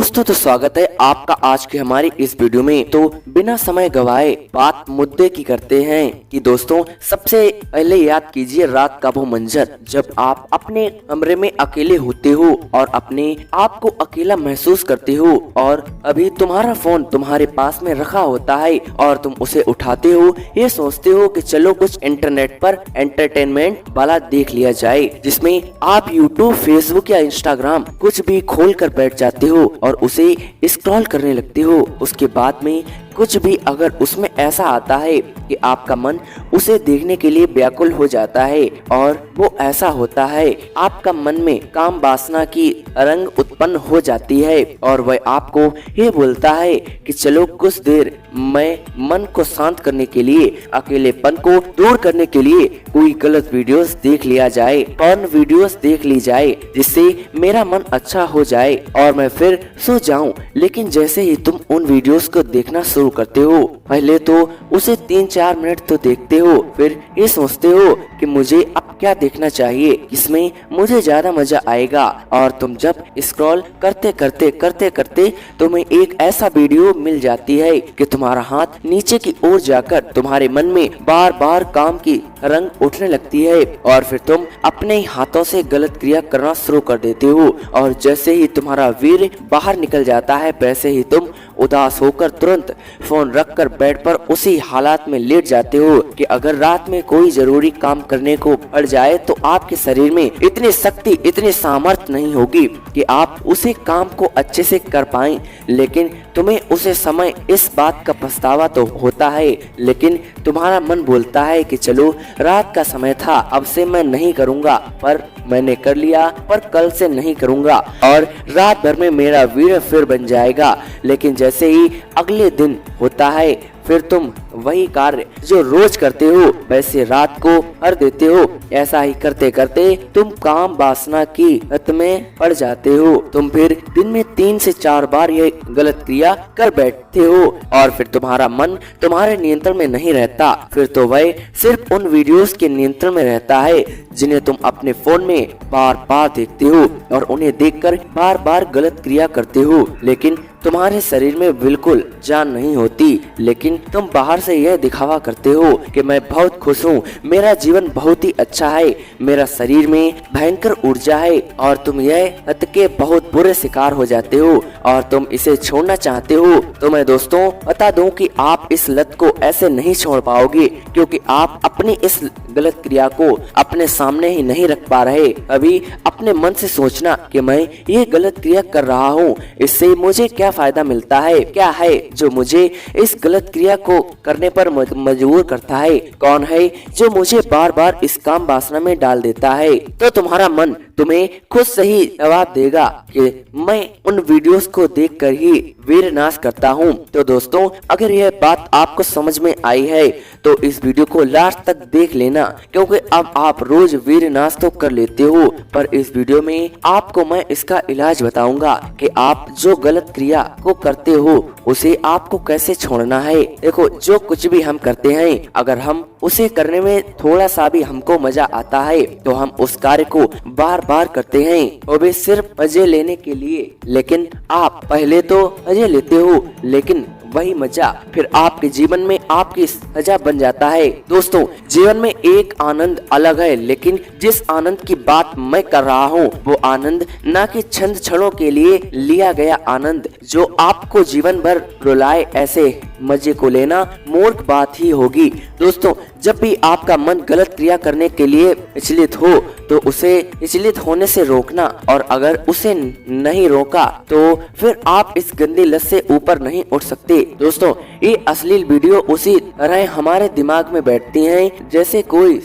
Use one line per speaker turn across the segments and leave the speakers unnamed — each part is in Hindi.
दोस्तों तो स्वागत है आपका आज के हमारी इस वीडियो में। तो बिना समय गवाए बात मुद्दे की करते हैं कि दोस्तों सबसे पहले याद कीजिए रात का वो मंजर जब आप अपने कमरे में अकेले होते हो और अपने आप को अकेला महसूस करते हो और अभी तुम्हारा फोन तुम्हारे पास में रखा होता है और तुम उसे उठाते हो, ये सोचते हो कि चलो कुछ इंटरनेट पर एंटरटेनमेंट वाला देख लिया जाए, जिसमें आप यूट्यूब, फेसबुक या इंस्टाग्राम कुछ भी खोल कर बैठ जाते हो और उसे स्क्रॉल करने लगते हो। उसके बाद में कुछ भी अगर उसमें ऐसा आता है कि आपका मन उसे देखने के लिए व्याकुल हो जाता है और वो ऐसा होता है, आपका मन में काम वासना की रंग उत्पन्न हो जाती है और वह आपको ये बोलता है कि चलो कुछ देर मैं मन को शांत करने के लिए, अकेलेपन को दूर करने के लिए कोई गलत वीडियोस देख लिया जाए, पॉर्न वीडियोस देख ली जाए, जिससे मेरा मन अच्छा हो जाए और मैं फिर सो जाऊं। लेकिन जैसे ही तुम उन वीडियोस को देखना शुरू करते हो, पहले तो उसे 3-4 मिनट तो देखते हो, फिर ये सोचते हो कि मुझे अब क्या देखना चाहिए, इसमें मुझे ज्यादा मजा आएगा। और तुम जब स्क्रॉल करते करते तुम्हें एक ऐसा वीडियो मिल जाती है कि तुम्हारा हाथ नीचे की ओर जाकर तुम्हारे मन में बार बार काम की रंग उठने लगती है और फिर तुम अपने ही हाथों से गलत क्रिया करना शुरू कर देते हो। और जैसे ही तुम्हारा वीर बाहर निकल जाता है, वैसे ही तुम उदास होकर तुरंत फोन रखकर बेड पर उसी हालात में लेट जाते हो कि अगर रात में कोई जरूरी काम करने को पड़ जाए तो आपके शरीर में इतनी शक्ति, इतनी सामर्थ्य नहीं होगी कि आप उसे काम को अच्छे से कर पाएं। लेकिन तुम्हें उसे समय इस बात का पछतावा तो होता है, लेकिन तुम्हारा मन बोलता है कि चलो रात का समय था, अब से मैं नहीं करूँगा, पर मैंने कर लिया, पर कल से नहीं करूँगा और रात भर में मेरा वीर फिर बन जाएगा। लेकिन जैसे ही अगले दिन होता है, फिर तुम वही कार्य जो रोज करते हो वैसे रात को कर देते हो। ऐसा ही करते करते तुम काम वासना की लत में पड़ जाते हो। तुम फिर दिन में 3 से 4 बार ये गलत क्रिया कर बैठते हो और फिर तुम्हारा मन तुम्हारे नियंत्रण में नहीं रहता, फिर तो वह सिर्फ उन वीडियोस के नियंत्रण में रहता है जिन्हें तुम अपने फोन में बार बार देखते हो और उन्हें देखकर बार बार गलत क्रिया करते हो। लेकिन तुम्हारे शरीर में बिल्कुल जान नहीं होती, लेकिन तुम बाहर से यह दिखावा करते हो कि मैं बहुत खुश हूँ, मेरा जीवन बहुत ही अच्छा है, मेरा शरीर में भयंकर ऊर्जा है और तुम यह लत के बहुत बुरे शिकार हो जाते हो और तुम इसे छोड़ना चाहते हो। तो मैं दोस्तों बता दूं कि आप इस लत को ऐसे नहीं छोड़ पाओगे, क्योंकि आप अपनी इस गलत क्रिया को अपने सामने ही नहीं रख पा रहे। अभी अपने मन से सोचना कि मैं ये गलत क्रिया कर रहा हूँ, इससे मुझे क्या फायदा मिलता है, क्या है जो मुझे इस गलत क्रिया को करने पर मजबूर करता है, कौन है जो मुझे बार बार इस काम वासना में डाल देता है। तो तुम्हारा मन तुम्हें खुद से ही जवाब देगा कि मैं उन वीडियोस को देखकर ही वीर नाश करता हूँ। तो दोस्तों अगर यह बात आपको समझ में आई है तो इस वीडियो को लास्ट तक देख लेना, क्योंकि अब आप रोज वीर नाश तो कर लेते हो, पर इस वीडियो में आपको मैं इसका इलाज बताऊंगा कि आप जो गलत क्रिया को करते हो उसे आपको कैसे छोड़ना है। देखो, जो कुछ भी हम करते हैं, अगर हम उसे करने में थोड़ा सा भी हमको मजा आता है तो हम उस कार्य को बार बार करते हैं, वो भी सिर्फ मजे लेने के लिए। लेकिन आप पहले तो मजे लेते हो, लेकिन वही मजा फिर आपके जीवन में आपकी सजा बन जाता है। दोस्तों जीवन में एक आनंद अलग है, लेकिन जिस आनंद की बात मैं कर रहा हूँ वो आनंद ना कि चंद क्षणों के लिए लिया गया आनंद जो आपको जीवन भर रुलाए, ऐसे मजे को लेना मूर्ख बात ही होगी। दोस्तों जब भी आपका मन गलत क्रिया करने के लिए विचलित हो तो उसे विचलित होने से रोकना, और अगर उसे नहीं रोका तो फिर आप इस गंदी लत से ऊपर नहीं उठ सकते। दोस्तों ये अश्लील वीडियो उसी तरह हमारे दिमाग में बैठती हैं जैसे कोई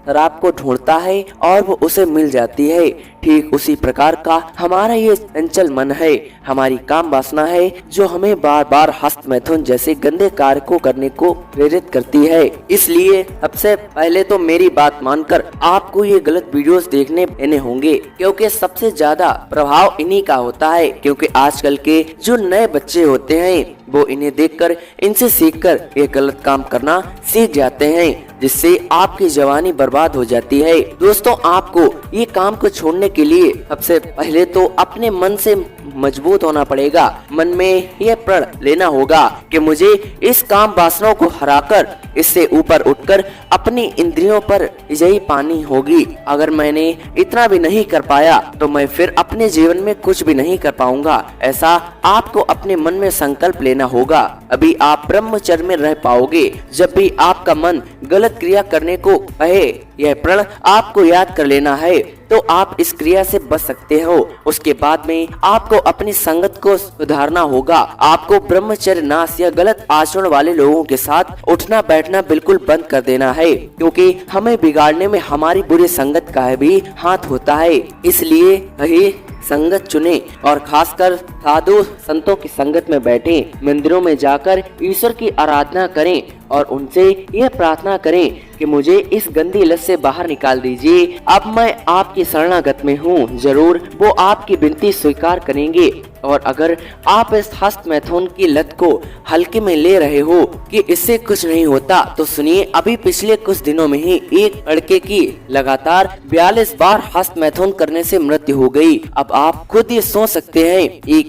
शराब को ढूंढता है और वो उसे मिल जाती है। ठीक उसी प्रकार का हमारा ये चंचल मन है, हमारी काम वासना है जो हमें बार बार हस्त मैथुन जैसे गंदे कार्य को करने को प्रेरित करती है। इसलिए सबसे पहले तो मेरी बात मानकर आपको ये गलत वीडियोस देखने देने होंगे, क्योंकि सबसे ज्यादा प्रभाव इन्हीं का होता है। क्योंकि आजकल के जो नए बच्चे होते हैं वो इन्हें देखकर इनसे सीखकर ये गलत काम करना सीख जाते हैं, जिससे आपकी जवानी बर्बाद हो जाती है। दोस्तों, आपको ये काम को छोड़ने के लिए सबसे पहले तो अपने मन से मजबूत होना पड़ेगा। मन में यह प्रण लेना होगा कि मुझे इस काम वासनाओं को हराकर इससे ऊपर उठकर अपनी इंद्रियों पर विजयी पानी होगी। अगर मैंने इतना भी नहीं कर पाया तो मैं फिर अपने जीवन में कुछ भी नहीं कर पाऊंगा। ऐसा आपको अपने मन में संकल्प लेना होगा। अभी आप ब्रह्मचर्य में रह पाओगे। जब भी आपका मन गलत क्रिया करने को कहे, यह प्रण आपको याद कर लेना है तो आप इस क्रिया से बच सकते हो। उसके बाद में आपको अपनी संगत को सुधारना होगा। आपको ब्रह्मचर्य नाश या गलत आचरण वाले लोगों के साथ उठना बैठना बिल्कुल बंद कर देना है, क्योंकि हमें बिगाड़ने में हमारी बुरी संगत का भी हाथ होता है। इसलिए सही संगत चुने और खासकर साधु संतों की संगत में बैठें। मंदिरों में जाकर ईश्वर की आराधना करें और उनसे यह प्रार्थना करें कि मुझे इस गंदी लत से बाहर निकाल दीजिए। अब मैं आपकी शरणागत में हूँ। जरूर वो आपकी विनती स्वीकार करेंगे। और अगर आप इस हस्त मैथुन की लत को हल्के में ले रहे हो कि इससे कुछ नहीं होता, तो सुनिए, अभी पिछले कुछ दिनों में ही एक लड़के की लगातार 42 बार हस्त मैथुन करने से मृत्यु हो गई। अब आप खुद ये सोच सकते हैं कि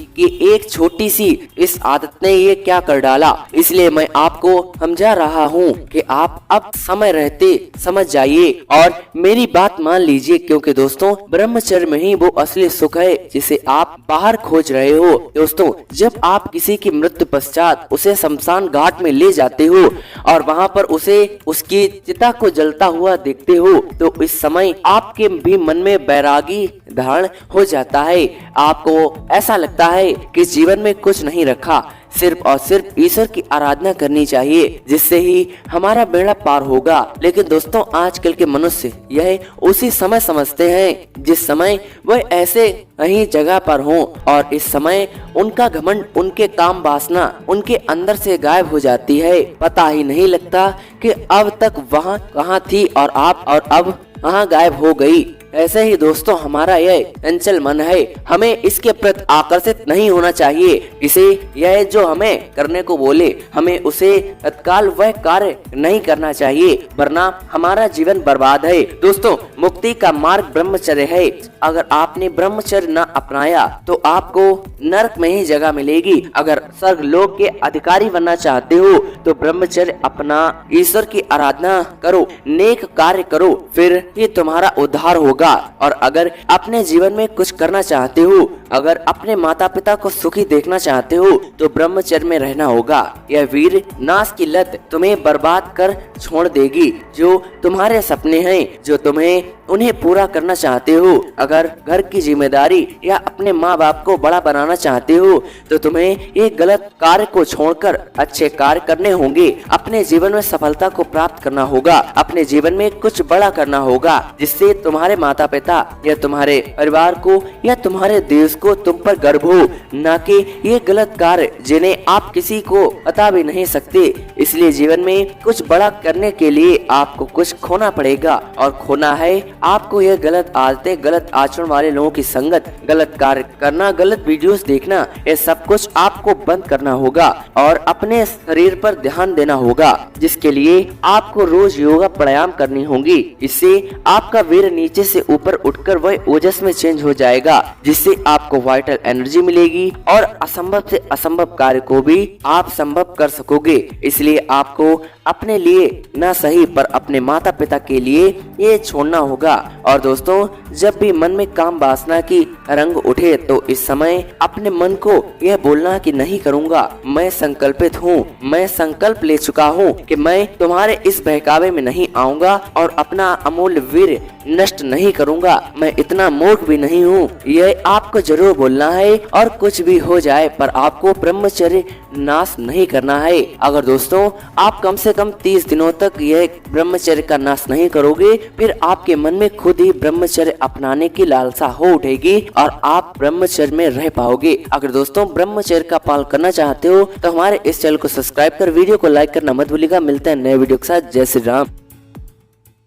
एक छोटी सी इस आदत ने ये क्या कर डाला। इसलिए मैं आपको समझा रहा हूँ कि आप अब समय रहते समझ जाइए और मेरी बात मान लीजिए, क्योंकि दोस्तों, ब्रह्मचर्य में ही वो असली सुख है जिसे आप बाहर खोज रहे हो। दोस्तों, जब आप किसी की मृत्यु पश्चात उसे शमशान घाट में ले जाते हो और वहाँ पर उसे उसकी चिता को जलता हुआ देखते हो, तो इस समय आपके भी मन में बैरागी धारण हो जाता है। आपको ऐसा लगता है कि जीवन में कुछ नहीं रखा, सिर्फ और सिर्फ ईश्वर की आराधना करनी चाहिए, जिससे ही हमारा बेड़ा पार होगा। लेकिन दोस्तों, आजकल के मनुष्य यह उसी समय समझते हैं जिस समय वह ऐसे कहीं जगह पर हों, और इस समय उनका घमंड, उनके काम वासना उनके अंदर से गायब हो जाती है। पता ही नहीं लगता कि अब तक वहाँ कहाँ थी और अब कहाँ गायब हो गई। ऐसे ही दोस्तों, हमारा यह चंचल मन है, हमें इसके प्रति आकर्षित नहीं होना चाहिए। इसे यह जो हमें करने को बोले, हमें उसे तत्काल वह कार्य नहीं करना चाहिए, वरना हमारा जीवन बर्बाद है। दोस्तों, मुक्ति का मार्ग ब्रह्मचर्य है। अगर आपने ब्रह्मचर्य न अपनाया तो आपको नरक में ही जगह मिलेगी। अगर स्वर्ग लोक के अधिकारी बनना चाहते हो तो ब्रह्मचर्य अपना, ईश्वर की आराधना करो, नेक कार्य करो, फिर ही तुम्हारा उद्धार होगा। और अगर अपने जीवन में कुछ करना चाहते हो, अगर अपने माता पिता को सुखी देखना चाहते हो, तो ब्रह्मचर्य में रहना होगा। यह वीर नाश की लत तुम्हें बर्बाद कर छोड़ देगी। जो तुम्हारे सपने हैं, जो तुम्हें उन्हें पूरा करना चाहते हो, अगर घर की जिम्मेदारी या अपने माँ बाप को बड़ा बनाना चाहते हो, तो तुम्हें ये गलत कार्य को छोड़कर अच्छे कार्य करने होंगे। अपने जीवन में सफलता को प्राप्त करना होगा। अपने जीवन में कुछ बड़ा करना होगा, जिससे तुम्हारे माता पिता या तुम्हारे परिवार को या तुम्हारे देश को तुम पर गर्व हो, न कि ये गलत कार्य जिन्हें आप किसी को बता भी नहीं सकते। इसलिए जीवन में कुछ बड़ा करने के लिए आपको कुछ खोना पड़ेगा, और खोना है आपको यह गलत आदतें, गलत आचरण वाले लोगों की संगत, गलत कार्य करना, गलत वीडियोस देखना, ये सब कुछ आपको बंद करना होगा और अपने शरीर पर ध्यान देना होगा, जिसके लिए आपको रोज योगा प्राणायाम करनी होगी। इससे आपका वीर नीचे से ऊपर उठकर वह ओजस में चेंज हो जाएगा, जिससे आपको वाइटल एनर्जी मिलेगी और असंभव से असंभव कार्य को भी आप संभव कर सकोगे। इसलिए आपको अपने लिए न सही पर अपने माता पिता के लिए ये छोड़ना होगा। और दोस्तों, जब भी मन में काम वासना की रंग उठे तो इस समय अपने मन को यह बोलना कि नहीं करूँगा, मैं संकल्पित हूँ, मैं संकल्प ले चुका हूँ कि मैं तुम्हारे इस बहकावे में नहीं आऊँगा और अपना अमूल्य वीर नष्ट नहीं करूँगा। मैं इतना मूर्ख भी नहीं हूँ। यह आपको जरूर बोलना है, और कुछ भी हो जाए पर आपको ब्रह्मचर्य नाश नहीं करना है। अगर दोस्तों आप कम से कम 30 दिनों तक यह ब्रह्मचर्य का नाश नहीं करोगे, फिर आपके मन में खुद ही ब्रह्मचर्य अपनाने की लालसा हो उठेगी और आप ब्रह्मचर्य में रह पाओगे। अगर दोस्तों ब्रह्मचर्य का पालन करना चाहते हो तो हमारे इस चैनल को सब्सक्राइब कर वीडियो को लाइक करना मत भूलिएगा। मिलते हैं नए वीडियो के साथ। जय श्री राम।